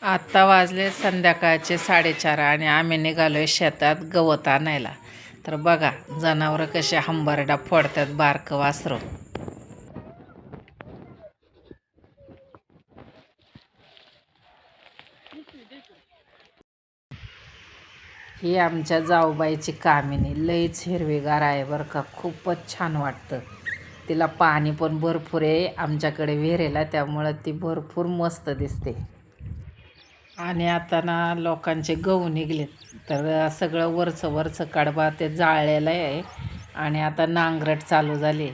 आत्ता वाजले संध्याकाळचे 4:30 आणि आम्ही निघालोय शेतात गवत आणायला. तर बघा जनावरं कसे हंबरडा फोडतात बारकं वासरू. ही आमच्या जाऊबाईची कामिनी लईच हिरवीगार आहे बरं का, खूपच छान वाटतं. तिला पाणी पण भरपूर आहे आमच्याकडे विहिरीला, त्यामुळं ती भरपूर मस्त दिसते. आणि आता ना लोकांचे गहू निघलेत, तर सगळं वरचं कडबा ते जाळलेलं आहे. आणि आता नांगरट चालू झाली.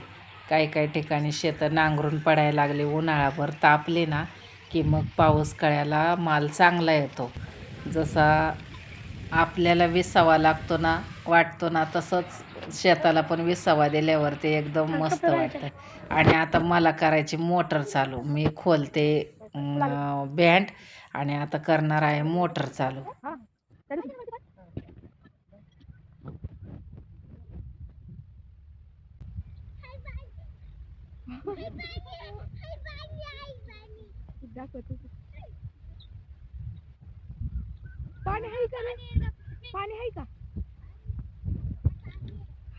काही ठिकाणी शेतं नांगरून पडायला लागले. उन्हाळाभर तापले ना की मग पाऊस कळ्याला माल चांगला येतो. जसा आपल्याला विसावा लागतो ना, वाटतो ना, तसंच शेताला पण विसावा दिल्यावर ते एकदम मस्त वाटतं. आणि आता मला करायची मोटर चालू. मी खोलते बँड आणि आता करणार आहे मोटर चालू. पाणी आहे का रे? पाणी आहे का?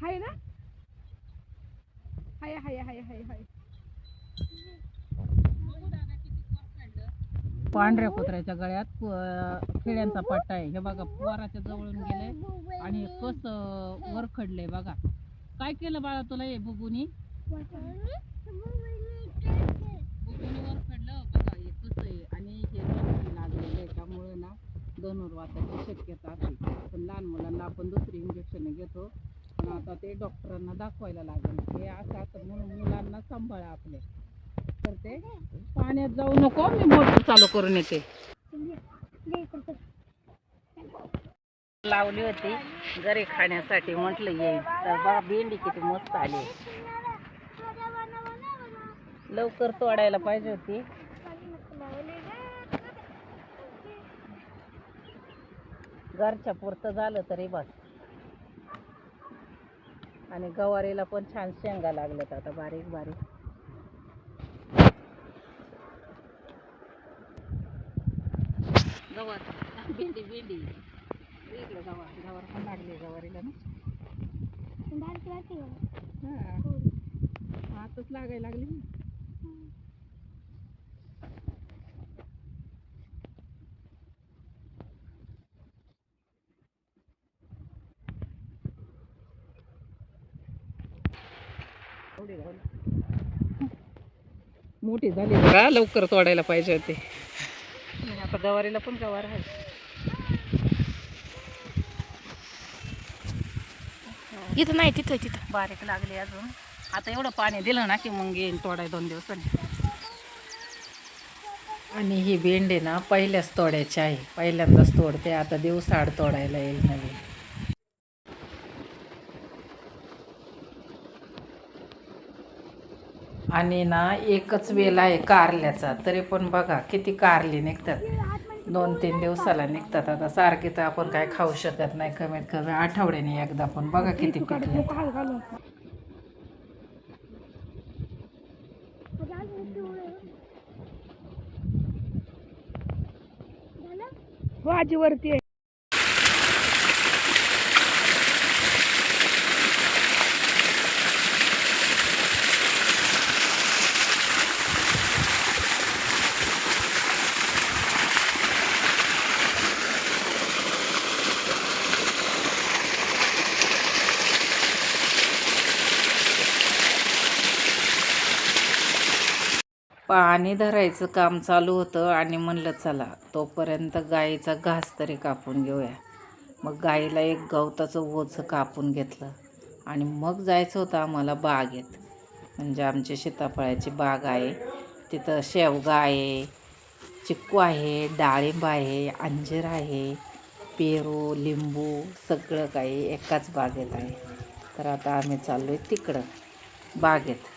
आहे ना? हाय हाय हाय हाय हाय. पांढऱ्या कुत्र्याच्या गळ्यात खेड्यांचा पट्टा आहे. हे बघा पोराच्या जवळून गेले आणि कसं वरखडलंय बघा. काय केलं बाळा तुला हे बुबुनी? बुबुनी वरखडलं बघा, हे कसं आहे. आणि हे लागलेलं आहे, त्यामुळे ना धनुर्वाताची शक्यता असते. पण लहान मुलांना आपण दुसरी इंजेक्शन घेतो, पण आता ते डॉक्टरांना दाखवायला लागेल. हे असं म्हणून मुलांना सांभाळा आपले. तर ते पाण्यात जाऊ नको, मी मोटर चालू करून येते. लावली होती घरी खाण्यासाठी, म्हटलं येईल. तर बघा भेंडी किती मस्त आली. लवकर तोडायला पाहिजे होती. घरच्या पुरतं झालं तरी बस. आणि गवारीला पण छान शेंगा लागल्यात आता बारीक बारीक. गवार भेंडी इकडे गवार पण लागली गवारीला ना. आताच लागायला लागली ना. मोठी झाली बघा, लवकर तोडायला पाहिजे होते. आता गवारीला पण गवार आहे. इथं नाही, तिथं बारीक लागली अजून. आता एवढं पाणी दिलं ना की मग येईन तोडाय 2 दिवसांनी. आणि ही भेंडी ना पहिल्याच तोडायची आहे, पहिल्यांदाच तोडते. आता दिवसाआड तोडायला येईल नवीन. आणि ना एकच वेल आहे कारल्याचा, तरी पण बघा किती कारली निघतात. 2-3 दिवसाला निघतात. आता सारखी तर आपण काय खाऊ शकत नाही, कमीत कमी आठवड्याने एकदा. पण बघा किती पिकले. भाजीवरती आहे. पाणी धरायचं काम चालू होतं आणि म्हणलं चला तोपर्यंत गाईचा घास तरी कापून घेऊया. मग गाईला एक गवताचं ओझं कापून घेतलं आणि मग जायचं होतं आम्हाला बागेत. म्हणजे आमची सीताफळाची बाग आहे, तिथं शेवगा आहे, चिक्कू आहे, डाळिंब आहे, अंजीर आहे, पेरू, लिंबू सगळं काही एकाच बागेत आहे. तर आता आम्ही चाललो आहे तिकडं बागेत.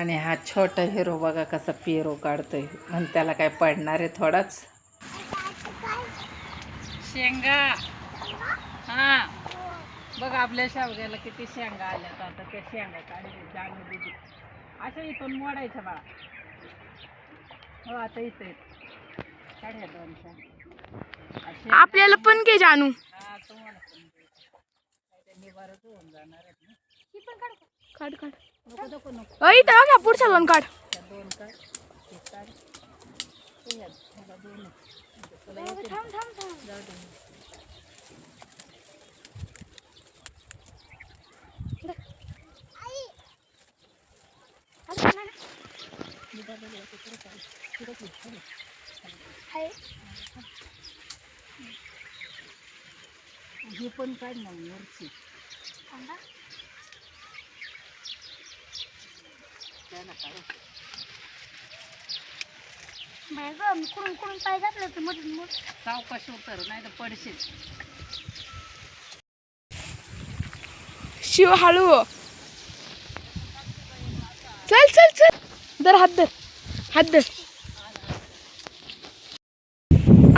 आणि हा छोटा हिरो बघा कसा पेरू काढतोय. मग त्याला काय पडणार आहे थोडाच. शेंगा हा बघ आपल्या शेवग्याला किती शेंगा आल्यात. आता त्या शेंगा काढले जाणं दिली अशा इथून मोडायच्या बाळा. हो आता इथं काढ्या 2 शेंगा. आपल्याला पण घे जानू. हा तुम्हाला पण निवारच होऊन जाणार आहेत ना. काढ काढ. नको नको नको. अय इथं बघा पुढच्या 2 काढ. त्या 2 काढ. हे काढ. हे ह्या 2 जाऊ दे. ही पण काढ ना मिरची. त्याला काढ. कुठून पाय घातलं तर मधून सावकाश उतर नाही तर पडशील. शिव हळू. चल चल चल. धर हात धर. हात धर.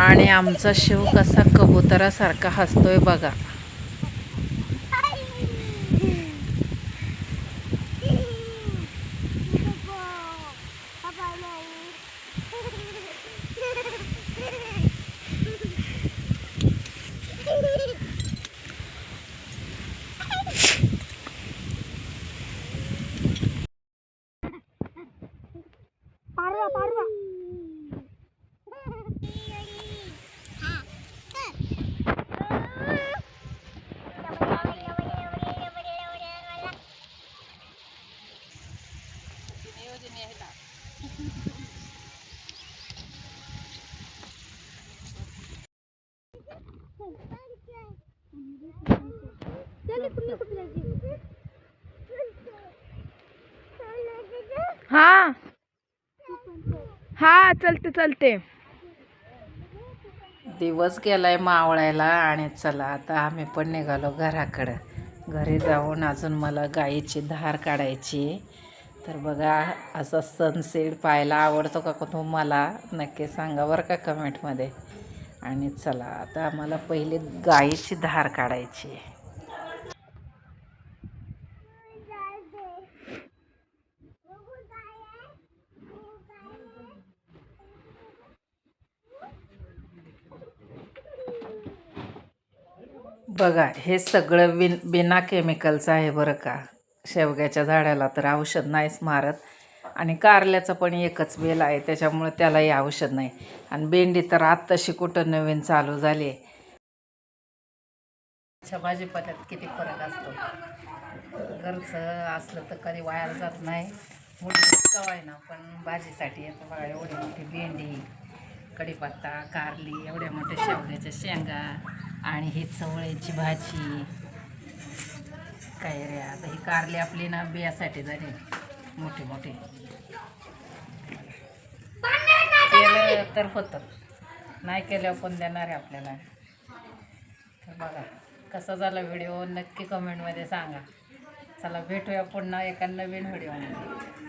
आणि आमचा शिव कसा कबुतरासारखा हसतोय बघा. पारवा पारवा. हा हा चलते चलते. दिवस गेलाय मावळायला आणि चला आता आम्ही पण निघालो घराकडं. घरी जाऊन अजून मला गाईची धार काढायची. तर बघा असा सनसेट पाहायला आवडतो का तुम्हाला नक्की सांगा बरं का कमेंटमध्ये. आणि चला आता आम्हाला पहिले गाईची धार काढायची आहे. बघा हे सगळं बिना केमिकलचं आहे बरं का. शेवग्याच्या झाडाला तर औषध नाहीच मारत. आणि कारल्याचं पण एकच वेल आहे त्याच्यामुळे त्यालाही औषध नाही. आणि भेंडी तर आत्ताशी कुठं नवीन चालू झाली. अशा भाजीपाल्यात किती फरक असतो. घरचं असलं तर कधी वाया जात नाही. मोठी कवाय ना पण भाजीसाठी येतं बघा. एवढी मोठी भेंडी, कढीपत्ता, कारली, एवढ्या मोठ्या शेवग्याच्या शेंगा आणि ही चवळीची भाजी. काय रे आता ही कारली आपली ना बियासाठी झाली मोठी मोठी. केलं तर होतं नाही केल्यावर कोण देणार आहे आपल्याला. तर बघा कसा झाला व्हिडिओ नक्की कमेंटमध्ये सांगा. चला भेटूया पुन्हा एका नवीन व्हिडिओमध्ये.